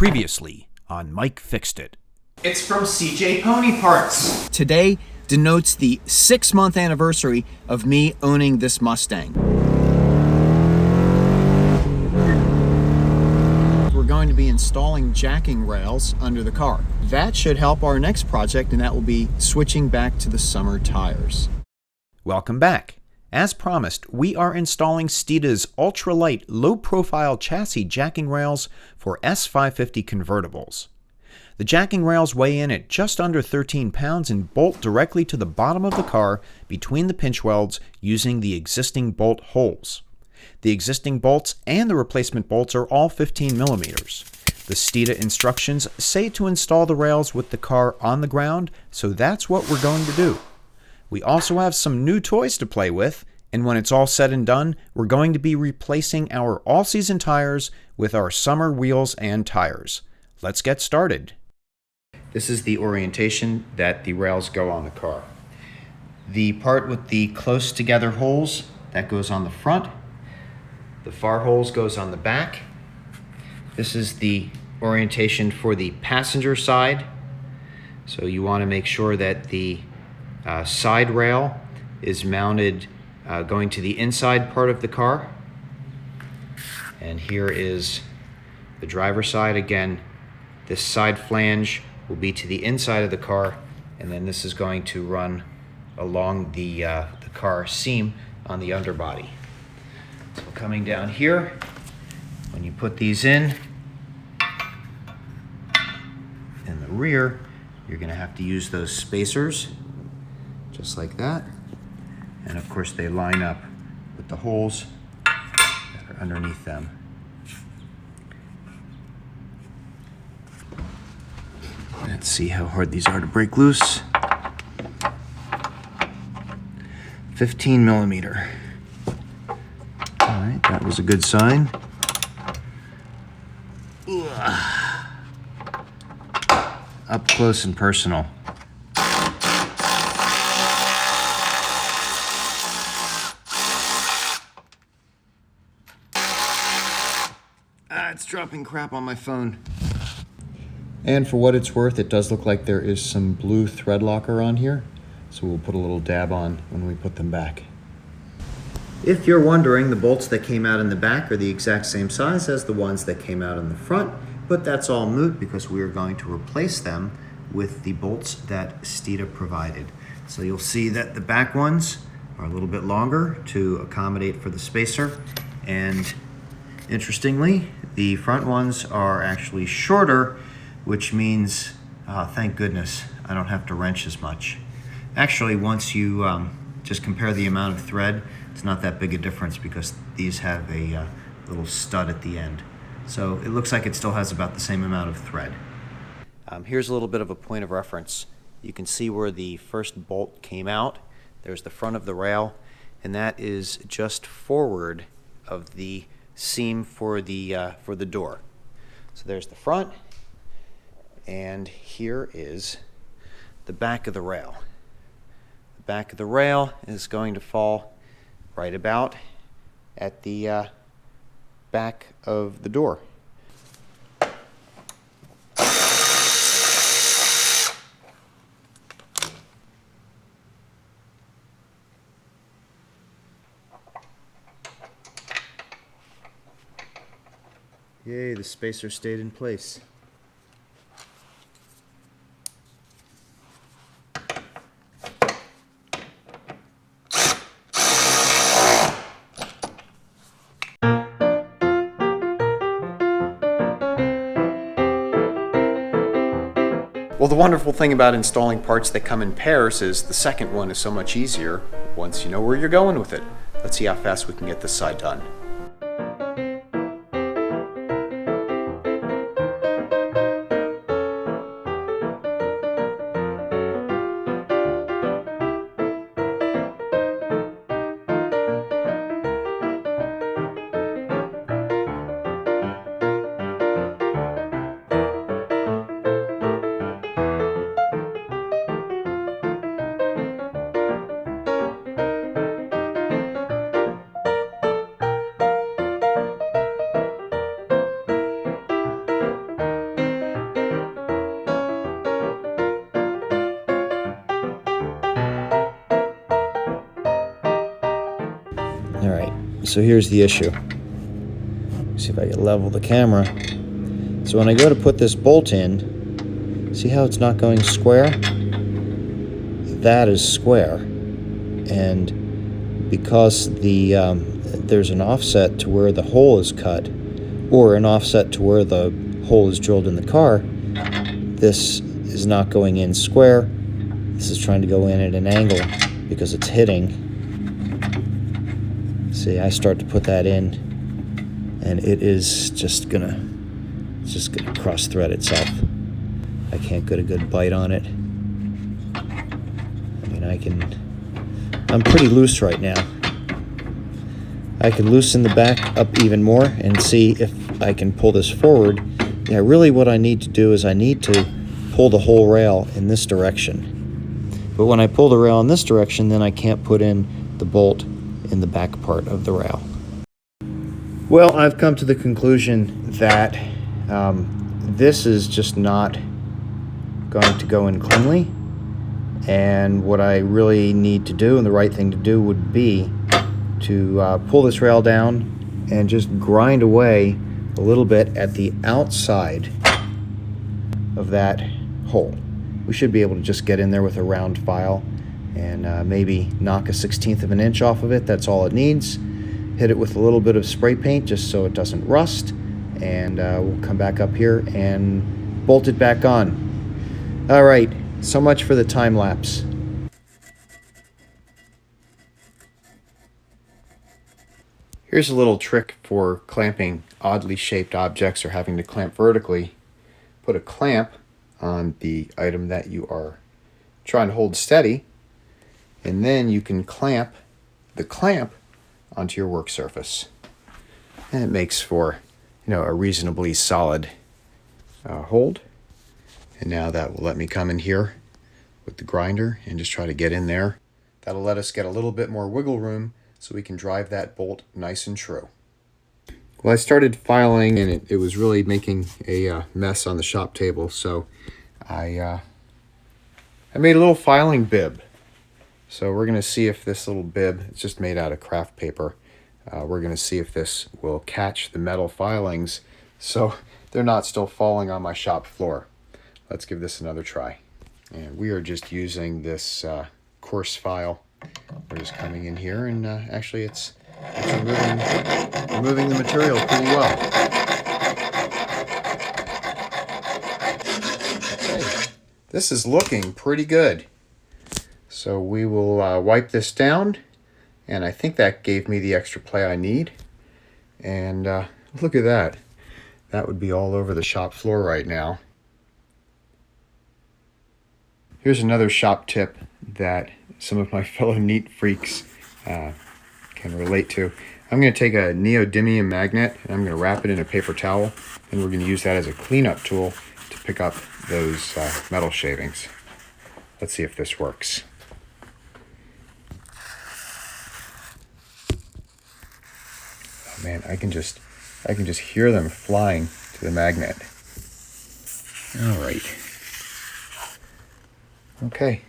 Previously on Mike Fixed It. It's from CJ Pony Parts. Today denotes the 6-month anniversary of me owning this Mustang. We're going to be installing jacking rails under the car. That should help our next project, and that will be switching back to the summer tires. Welcome back. As promised, we are installing Steeda's ultralight, low-profile chassis jacking rails for S550 convertibles. The jacking rails weigh in at just under 13 pounds and bolt directly to the bottom of the car between the pinch welds using the existing bolt holes. The existing bolts and the replacement bolts are all 15 millimeters. The Steeda instructions say to install the rails with the car on the ground, so that's what we're going to do. We also have some new toys to play with, and when it's all said and done, we're going to be replacing our all-season tires with our summer wheels and tires. Let's get started. This is the orientation that the rails go on the car. The part with the close together holes, that goes on the front. The far holes goes on the back. This is the orientation for the passenger side. So you want to make sure that the side rail is mounted going to the inside part of the car. And here is the driver's side. Again, this side flange will be to the inside of the car, and then this is going to run along the car seam on the underbody. So coming down here, when you put these in the rear, you're going to have to use those spacers just like that, and of course they line up with the holes that are underneath them. Let's see how hard these are to break loose. 15 millimeter. All right, that was a good sign. Ugh. Up close and personal. It's dropping crap on my phone. And for what it's worth, it does look like there is some blue thread locker on here, so we'll put a little dab on when we put them back. If you're wondering, the bolts that came out in the back are the exact same size as the ones that came out in the front, but that's all moot because we are going to replace them with the bolts that Steeda provided. So you'll see that the back ones are a little bit longer to accommodate for the spacer, and interestingly, the front ones are actually shorter, which means, thank goodness, I don't have to wrench as much. Actually, once you just compare the amount of thread, it's not that big a difference because these have a little stud at the end. So it looks like it still has about the same amount of thread. Here's a little bit of a point of reference. You can see where the first bolt came out. There's the front of the rail, and that is just forward of the seam for the door. So there's the front, and here is the back of the rail. The back of the rail is going to fall right about at the back of the door. Yay, the spacer stayed in place. Well, the wonderful thing about installing parts that come in pairs is the second one is so much easier once you know where you're going with it. Let's see how fast we can get this side done. so here's the issue. See if I can level the camera. So when I go to put this bolt in, see how it's not going square? That is square. And because there's an offset to where the hole is cut, or an offset to where the hole is drilled in the car, this is not going in square. This is trying to go in at an angle because it's hitting. See, I start to put that in, and it is just gonna cross thread itself. I can't get a good bite on it. I mean, I'm pretty loose right now. I can loosen the back up even more and see if I can pull this forward. Yeah, really what I need to do is I need to pull the whole rail in this direction. But when I pull the rail in this direction, then I can't put in the bolt in the back part of the rail. Well, I've come to the conclusion that this is just not going to go in cleanly. And what I really need to do, and the right thing to do, would be to pull this rail down and just grind away a little bit at the outside of that hole. We should be able to just get in there with a round file and maybe knock a 1/16 of an inch off of it. That's all it needs. Hit it with a little bit of spray paint just so it doesn't rust, and we'll come back up here and bolt it back on. All right, so much for the time lapse. Here's a little trick for clamping oddly shaped objects or having to clamp vertically. Put a clamp on the item that you are trying to hold steady, and then you can clamp the clamp onto your work surface. And it makes for, a reasonably solid hold. And now that will let me come in here with the grinder and just try to get in there. That'll let us get a little bit more wiggle room so we can drive that bolt nice and true. Well, I started filing and it was really making a mess on the shop table, so I made a little filing bib. So we're going to see if this little bib, it's just made out of craft paper, we're going to see if this will catch the metal filings so they're not still falling on my shop floor. Let's give this another try. And we are just using this coarse file. We're just coming in here and actually it's removing the material pretty well. Okay. This is looking pretty good. So we will wipe this down, and I think that gave me the extra play I need. And look at that. That would be all over the shop floor right now. Here's another shop tip that some of my fellow neat freaks can relate to. I'm going to take a neodymium magnet and I'm going to wrap it in a paper towel, and we're going to use that as a cleanup tool to pick up those metal shavings. Let's see if this works. Oh man, I can just hear them flying to the magnet. All right. Okay.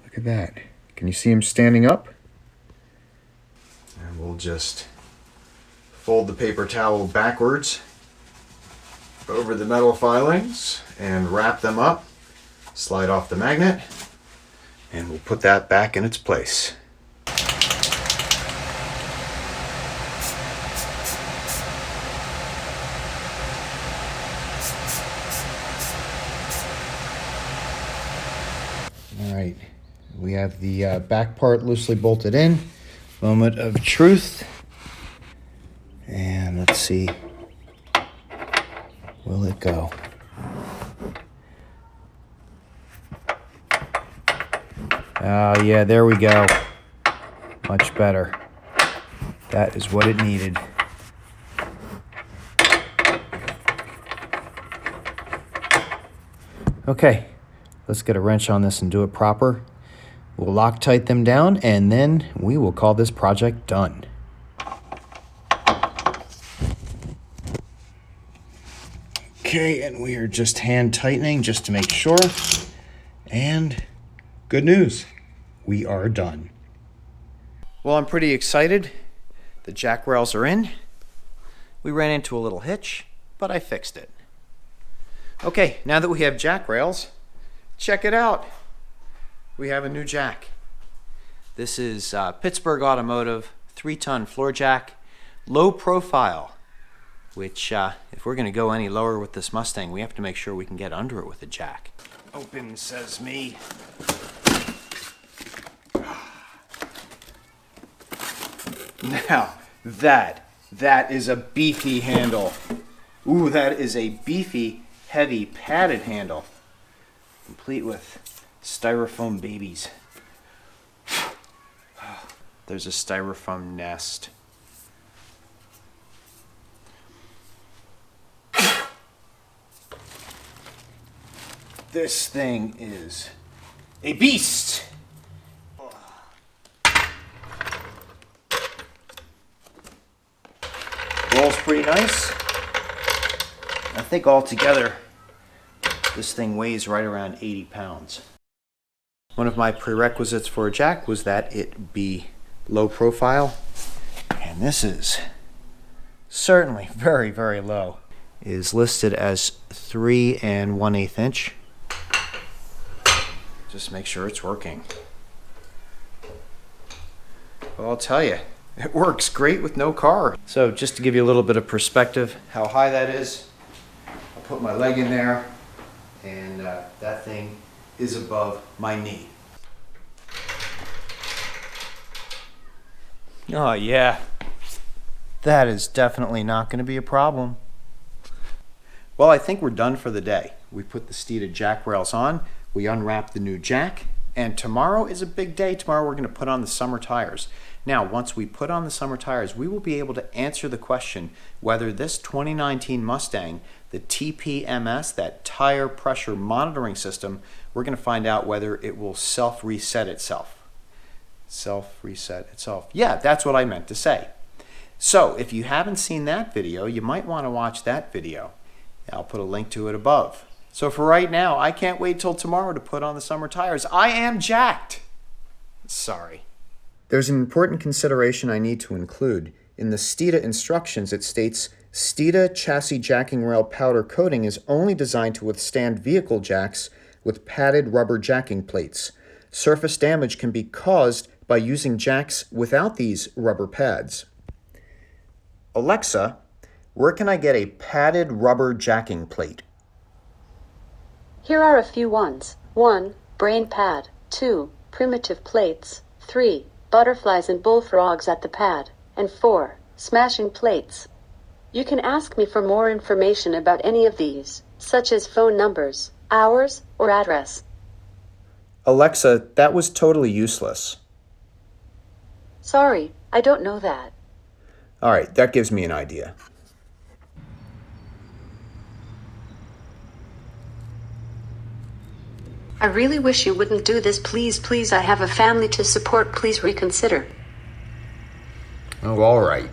Look at that. Can you see him standing up? And we'll just fold the paper towel backwards over the metal filings and wrap them up, slide off the magnet, and we'll put that back in its place. All right, we have the back part loosely bolted in. Moment of truth. And let's see, will it go? Oh yeah, there we go. Much better. That is what it needed. Okay, let's get a wrench on this and do it proper. We'll Loctite them down, and then we will call this project done. Okay, and we are just hand tightening just to make sure. And good news, we are done. Well, I'm pretty excited. The jack rails are in. We ran into a little hitch, but I fixed it. Okay, now that we have jack rails, check it out. We have a new jack. This is Pittsburgh Automotive 3-ton floor jack, low profile, which if we're going to go any lower with this Mustang, we have to make sure we can get under it with a jack. Open, says me. Now, that is a beefy handle. Ooh, that is a beefy, heavy, padded handle, complete with styrofoam babies. There's a styrofoam nest. This thing is a beast. Rolls pretty nice. I think altogether this thing weighs right around 80 pounds. One of my prerequisites for a jack was that it be low profile, and this is certainly very, very low. It is listed as 3 1/8 inch. Just make sure it's working. Well, I'll tell you, it works great with no car. So just to give you a little bit of perspective how high that is, I'll put my leg in there, and that thing is above my knee. Oh yeah, that is definitely not going to be a problem. Well, I think we're done for the day. We put the Steeda jack rails on, we unwrapped the new jack, and tomorrow is a big day. Tomorrow we're going to put on the summer tires. Now, once we put on the summer tires, we will be able to answer the question whether this 2019 Mustang, the TPMS, that tire pressure monitoring system, we're going to find out whether it will self-reset itself. Self-reset itself. Yeah, that's what I meant to say. So, if you haven't seen that video, you might want to watch that video. I'll put a link to it above. So for right now, I can't wait till tomorrow to put on the summer tires. I am jacked. Sorry. There's an important consideration I need to include. In the Steeda instructions, it states, Steeda chassis jacking rail powder coating is only designed to withstand vehicle jacks with padded rubber jacking plates. Surface damage can be caused by using jacks without these rubber pads. Alexa, where can I get a padded rubber jacking plate? Here are a few ones. 1. Brain pad. 2. Primitive plates. 3. Butterflies and bullfrogs at the pad. And 4. Smashing plates. You can ask me for more information about any of these, such as phone numbers, hours, or address. Alexa, that was totally useless. Sorry, I don't know that. All right, that gives me an idea. I really wish you wouldn't do this. Please, please, I have a family to support. Please reconsider. Oh, all right.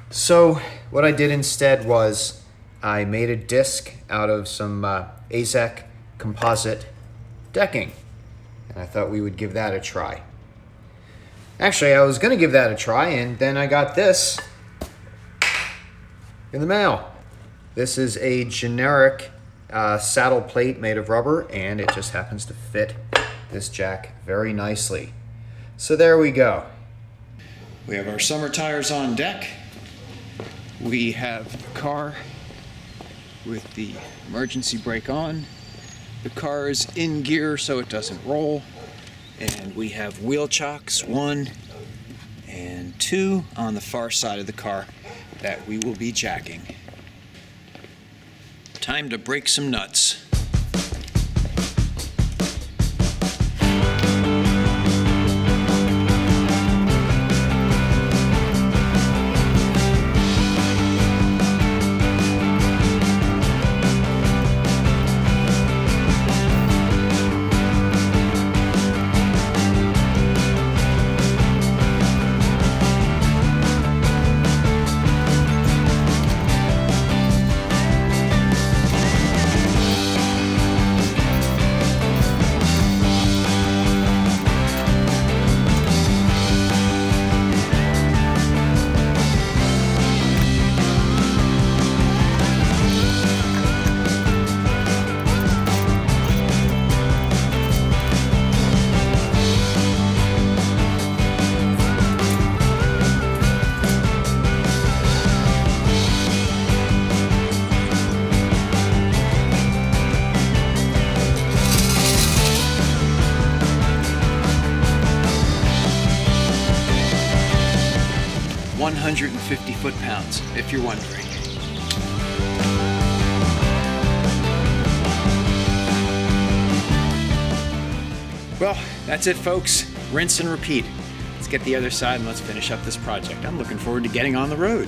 So what I did instead was I made a disc out of some AZEK composite decking, and I thought we would give that a try. Actually, I was going to give that a try, and then I got this in the mail. This is a generic saddle plate made of rubber, and it just happens to fit this jack very nicely. So there we go. We have our summer tires on deck. We have the car with the emergency brake on. The car is in gear so it doesn't roll. And we have wheel chocks, 1 and 2 on the far side of the car that we will be jacking. Time to break some nuts. 150 foot-pounds, if you're wondering. Well, that's it, folks. Rinse and repeat. Let's get the other side and let's finish up this project. I'm looking forward to getting on the road.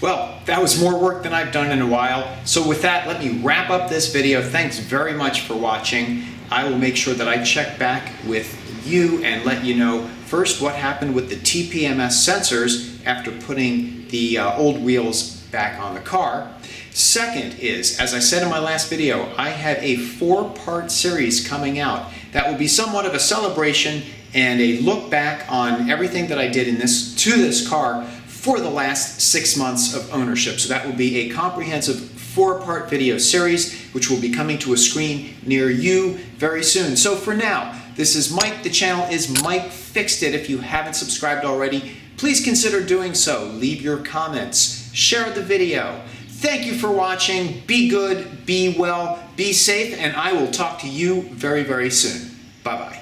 Well, that was more work than I've done in a while. So with that, let me wrap up this video. Thanks very much for watching. I will make sure that I check back with you and let you know first what happened with the TPMS sensors after putting the old wheels back on the car. Second is, as I said in my last video, I have a 4-part series coming out that will be somewhat of a celebration and a look back on everything that I did in this car for the last 6 months of ownership. So that will be a comprehensive 4-part video series which will be coming to a screen near you very soon. So for now, this is Mike. The channel is Mike Fixed It. If you haven't subscribed already, please consider doing so. Leave your comments, share the video. Thank you for watching. Be good, be well, be safe, and I will talk to you very, very soon. Bye-bye.